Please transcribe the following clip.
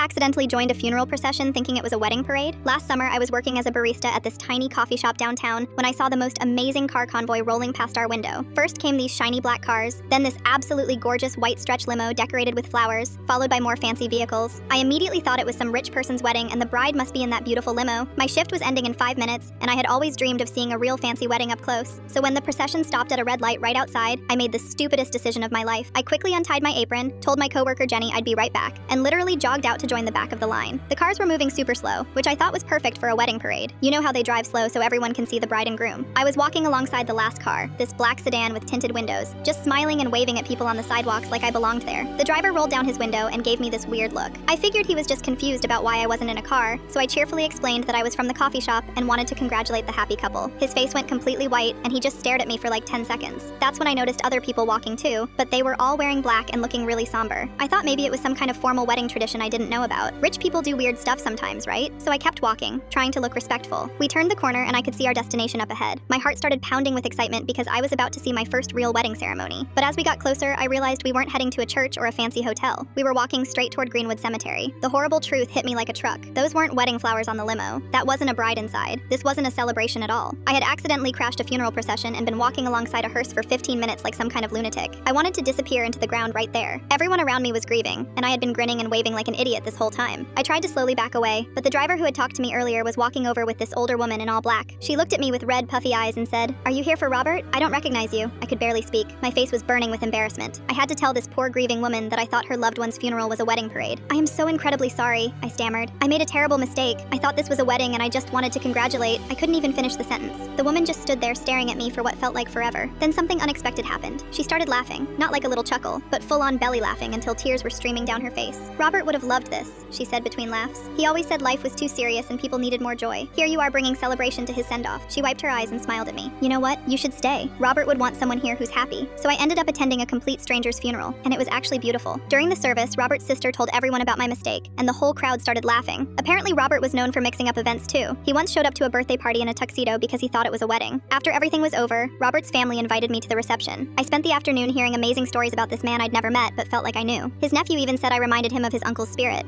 accidentally joined a funeral procession thinking it was a wedding parade? Last summer, I was working as a barista at this tiny coffee shop downtown when I saw the most amazing car convoy rolling past our window. First came these shiny black cars, then this absolutely gorgeous white stretch limo decorated with flowers, followed by more fancy vehicles. I immediately thought it was some rich person's wedding and the bride must be in that beautiful limo. My shift was ending in 5 minutes, and I had always dreamed of seeing a real fancy wedding up close. So when the procession stopped at a red light right outside, I made the stupidest decision of my life. I quickly untied my apron, told my coworker Jenny I'd be right back, and literally jogged out to join the back of the line. The cars were moving super slow, which I thought was perfect for a wedding parade. You know how they drive slow so everyone can see the bride and groom. I was walking alongside the last car, this black sedan with tinted windows, just smiling and waving at people on the sidewalks like I belonged there. The driver rolled down his window and gave me this weird look. I figured he was just confused about why I wasn't in a car, so I cheerfully explained that I was from the coffee shop and wanted to congratulate the happy couple. His face went completely white and he just stared at me for like 10 seconds. That's when I noticed other people walking too, but they were all wearing black and looking really somber. I thought maybe it was some kind of formal wedding tradition I didn't know about. Rich people do weird stuff sometimes, right? So I kept walking, trying to look respectful. We turned the corner and I could see our destination up ahead. My heart started pounding with excitement because I was about to see my first real wedding ceremony. But as we got closer, I realized we weren't heading to a church or a fancy hotel. We were walking straight toward Greenwood Cemetery. The horrible truth hit me like a truck. Those weren't wedding flowers on the limo. That wasn't a bride inside. This wasn't a celebration at all. I had accidentally crashed a funeral procession and been walking alongside a hearse for 15 minutes like some kind of lunatic. I wanted to disappear into the ground right there. Everyone around me was grieving, and I had been grinning and waving like an idiot this whole time. I tried to slowly back away, but the driver who had talked to me earlier was walking over with this older woman in all black. She looked at me with red, puffy eyes and said, "Are you here for Robert? I don't recognize you." I could barely speak. My face was burning with embarrassment. I had to tell this poor grieving woman that I thought her loved one's funeral was a wedding parade. "I am so incredibly sorry," I stammered. "I made a terrible mistake. I thought this was a wedding and I just wanted to congratulate." I couldn't even finish the sentence. The woman just stood there staring at me for what felt like forever. Then something unexpected happened. She started laughing, not like a little chuckle, but full-on belly laughing until tears were streaming down her face. "Robert would have loved this," she said between laughs. "He always said life was too serious and people needed more joy. Here you are bringing celebration to his send-off." She wiped her eyes and smiled at me. "You know what? You should stay. Robert would want someone here who's happy." So I ended up attending a complete stranger's funeral, and it was actually beautiful. During the service, Robert's sister told everyone about my mistake, and the whole crowd started laughing. Apparently, Robert was known for mixing up events too. He once showed up to a birthday party in a tuxedo because he thought it was a wedding. After everything was over, Robert's family invited me to the reception. I spent the afternoon hearing amazing stories about this man I'd never met but felt like I knew. His nephew even said I reminded him of his uncle's spirit.